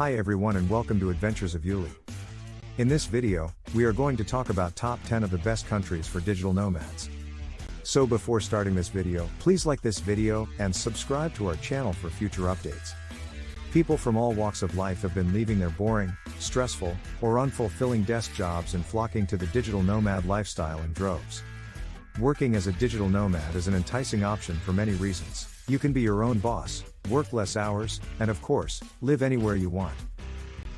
Hi everyone and welcome to Adventures of Yuli. In this video, we are going to talk about top 10 of the best countries for digital nomads. So before starting this video, please like this video and subscribe to our channel for future updates. People from all walks of life have been leaving their boring, stressful, or unfulfilling desk jobs and flocking to the digital nomad lifestyle in droves. Working as a digital nomad is an enticing option for many reasons. You can be your own boss, work less hours, and of course, live anywhere you want.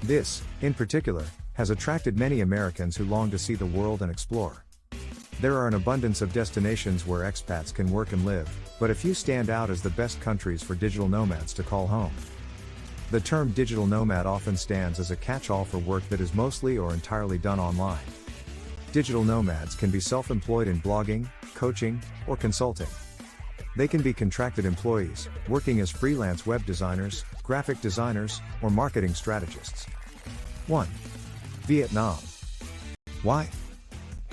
This, in particular, has attracted many Americans who long to see the world and explore. There are an abundance of destinations where expats can work and live, but a few stand out as the best countries for digital nomads to call home. The term digital nomad often stands as a catch-all for work that is mostly or entirely done online. Digital nomads can be self-employed in blogging, coaching, or consulting. They can be contracted employees, working as freelance web designers, graphic designers, or marketing strategists. 1. Vietnam. Why?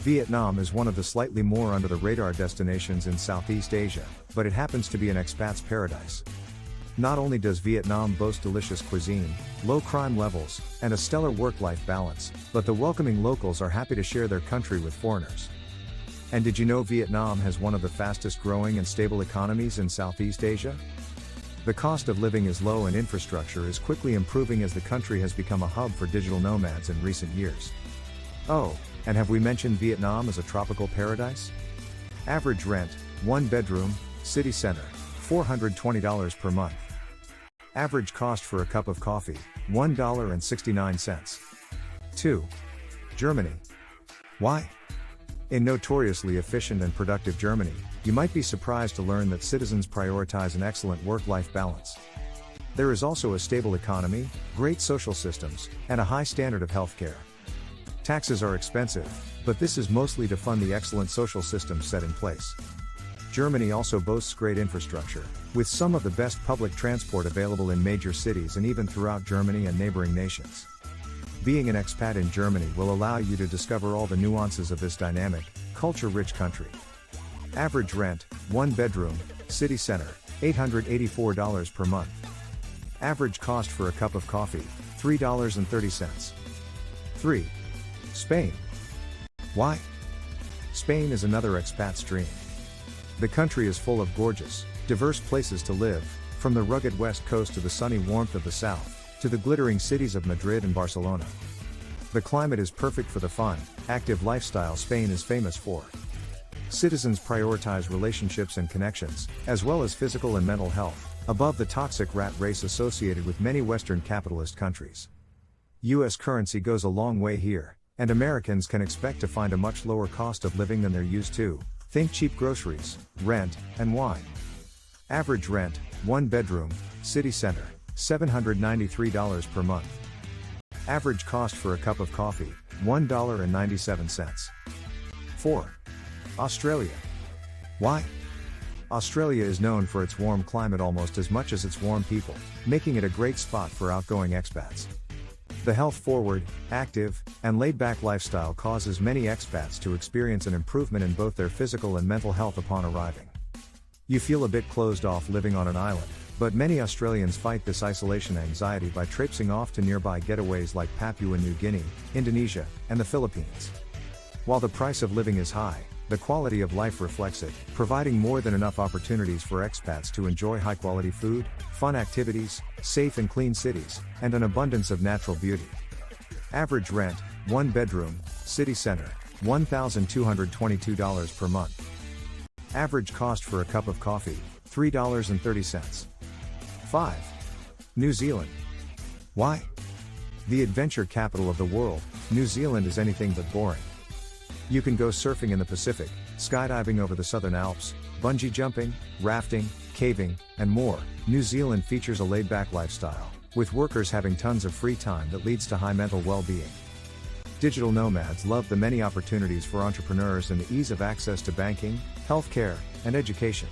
Vietnam is one of the slightly more under-the-radar destinations in Southeast Asia, but it happens to be an expat's paradise. Not only does Vietnam boast delicious cuisine, low crime levels, and a stellar work-life balance, but the welcoming locals are happy to share their country with foreigners. And did you know Vietnam has one of the fastest growing and stable economies in Southeast Asia? The cost of living is low and infrastructure is quickly improving as the country has become a hub for digital nomads in recent years. Oh, and have we mentioned Vietnam as a tropical paradise? Average rent, 1 bedroom, city center, $420 per month. Average cost for a cup of coffee, $1.69. 2. Germany. Why? In notoriously efficient and productive Germany, you might be surprised to learn that citizens prioritize an excellent work-life balance. There is also a stable economy, great social systems, and a high standard of healthcare. Taxes are expensive, but this is mostly to fund the excellent social systems set in place. Germany also boasts great infrastructure, with some of the best public transport available in major cities and even throughout Germany and neighboring nations. Being an expat in Germany will allow you to discover all the nuances of this dynamic, culture-rich country. Average rent, 1 bedroom, city center, $884 per month. Average cost for a cup of coffee, $3.30. 3. Spain. Why? Spain is another expat's dream. The country is full of gorgeous, diverse places to live, from the rugged west coast to the sunny warmth of the south, to the glittering cities of Madrid and Barcelona. The climate is perfect for the fun, active lifestyle Spain is famous for. Citizens prioritize relationships and connections, as well as physical and mental health, above the toxic rat race associated with many Western capitalist countries. US currency goes a long way here, and Americans can expect to find a much lower cost of living than they're used to. Think cheap groceries, rent, and wine. Average rent, 1 bedroom, city center, $793 per month. Average cost for a cup of coffee, $1.97. 4. Australia. Why? Australia is known for its warm climate almost as much as its warm people, making it a great spot for outgoing expats. The health-forward, active, and laid-back lifestyle causes many expats to experience an improvement in both their physical and mental health upon arriving. You feel a bit closed off living on an island, but many Australians fight this isolation anxiety by traipsing off to nearby getaways like Papua New Guinea, Indonesia, and the Philippines. While the price of living is high, the quality of life reflects it, providing more than enough opportunities for expats to enjoy high-quality food, fun activities, safe and clean cities, and an abundance of natural beauty. Average rent, 1 bedroom, city center, $1,222 per month. Average cost for a cup of coffee, $3.30. 5. New Zealand. Why? The adventure capital of the world, New Zealand is anything but boring. You can go surfing in the Pacific, skydiving over the Southern Alps, bungee jumping, rafting, caving, and more. New Zealand features a laid-back lifestyle, with workers having tons of free time that leads to high mental well-being. Digital nomads love the many opportunities for entrepreneurs and the ease of access to banking, healthcare, and education.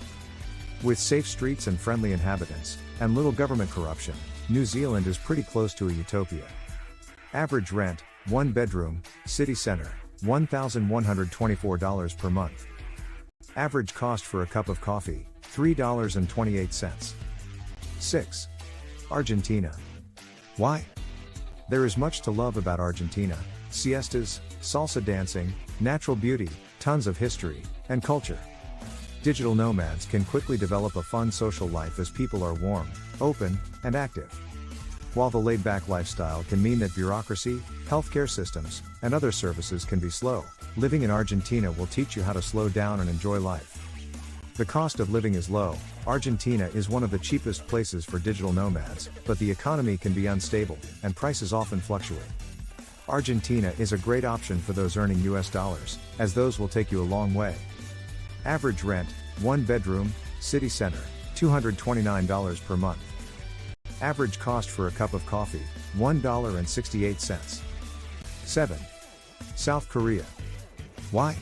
With safe streets and friendly inhabitants, and little government corruption, New Zealand is pretty close to a utopia. Average rent, 1 bedroom, city center, $1,124 per month. Average cost for a cup of coffee, $3.28. 6. Argentina. Why? There is much to love about Argentina: siestas, salsa dancing, natural beauty, tons of history and culture. Digital nomads can quickly develop a fun social life as people are warm, open, and active. While the laid-back lifestyle can mean that bureaucracy, healthcare systems, and other services can be slow, living in Argentina will teach you how to slow down and enjoy life. The cost of living is low. Argentina is one of the cheapest places for digital nomads, but the economy can be unstable, and prices often fluctuate. Argentina is a great option for those earning US dollars, as those will take you a long way. Average rent, 1 bedroom, city center, $229 per month. Average cost for a cup of coffee, $1.68. 7. South Korea. Why?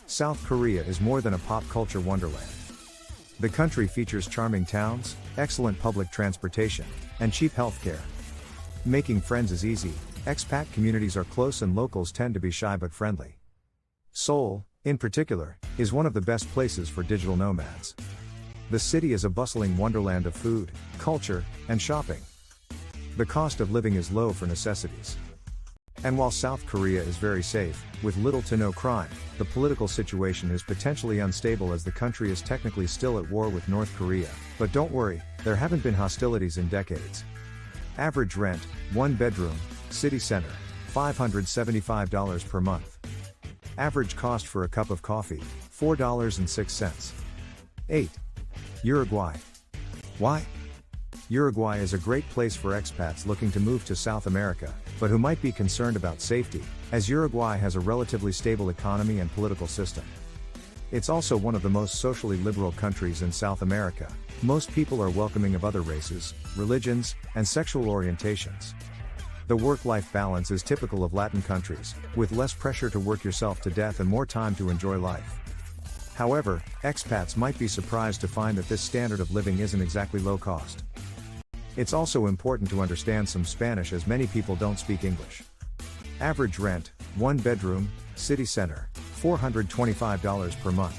South Korea is more than a pop culture wonderland. The country features charming towns, excellent public transportation, and cheap healthcare. Making friends is easy. Expat communities are close and locals tend to be shy but friendly. Seoul, in particular, is one of the best places for digital nomads. The city is a bustling wonderland of food, culture, and shopping. The cost of living is low for necessities. And while South Korea is very safe, with little to no crime, the political situation is potentially unstable as the country is technically still at war with North Korea, but don't worry, there haven't been hostilities in decades. Average rent, 1 bedroom, city center, $575 per month. Average cost for a cup of coffee, $4.06. 8. Uruguay. Why? Uruguay is a great place for expats looking to move to South America, but who might be concerned about safety, as Uruguay has a relatively stable economy and political system. It's also one of the most socially liberal countries in South America. Most people are welcoming of other races, religions, and sexual orientations. The work-life balance is typical of Latin countries, with less pressure to work yourself to death and more time to enjoy life. However, expats might be surprised to find that this standard of living isn't exactly low cost. It's also important to understand some Spanish as many people don't speak English. Average rent, 1 bedroom, city center, $425 per month.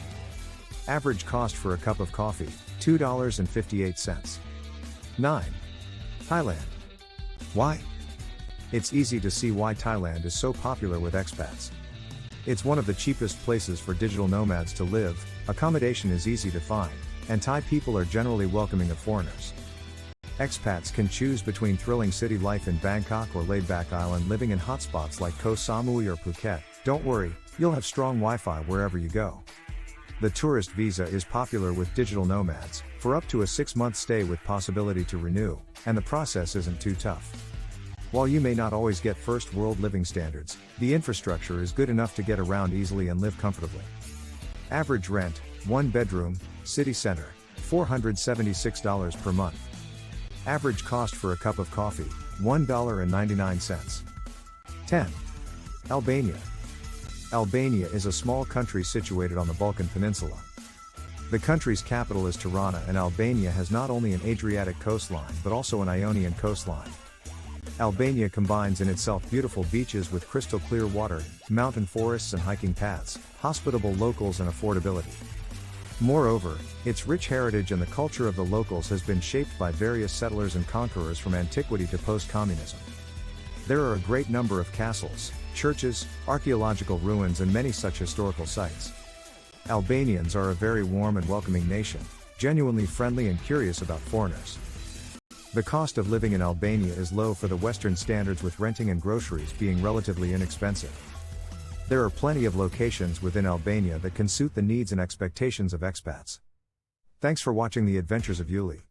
Average cost for a cup of coffee, $2.58. 9. Thailand. Why? It's easy to see why Thailand is so popular with expats. It's one of the cheapest places for digital nomads to live, accommodation is easy to find, and Thai people are generally welcoming of foreigners. Expats can choose between thrilling city life in Bangkok or laid-back island living in hotspots like Koh Samui or Phuket. Don't worry, you'll have strong Wi-Fi wherever you go. The tourist visa is popular with digital nomads, for up to a 6-month stay with possibility to renew, and the process isn't too tough. While you may not always get first world living standards, the infrastructure is good enough to get around easily and live comfortably. Average rent, 1 bedroom, city center, $476 per month. Average cost for a cup of coffee, $1.99. 10. Albania. Albania is a small country situated on the Balkan Peninsula. The country's capital is Tirana, and Albania has not only an Adriatic coastline but also an Ionian coastline. Albania combines in itself beautiful beaches with crystal clear water, mountain forests and hiking paths, hospitable locals and affordability. Moreover, its rich heritage and the culture of the locals has been shaped by various settlers and conquerors from antiquity to post-communism. There are a great number of castles, churches, archaeological ruins and many such historical sites. Albanians are a very warm and welcoming nation, genuinely friendly and curious about foreigners. The cost of living in Albania is low for the Western standards, with renting and groceries being relatively inexpensive. There are plenty of locations within Albania that can suit the needs and expectations of expats. Thanks for watching the adventures of Yuli.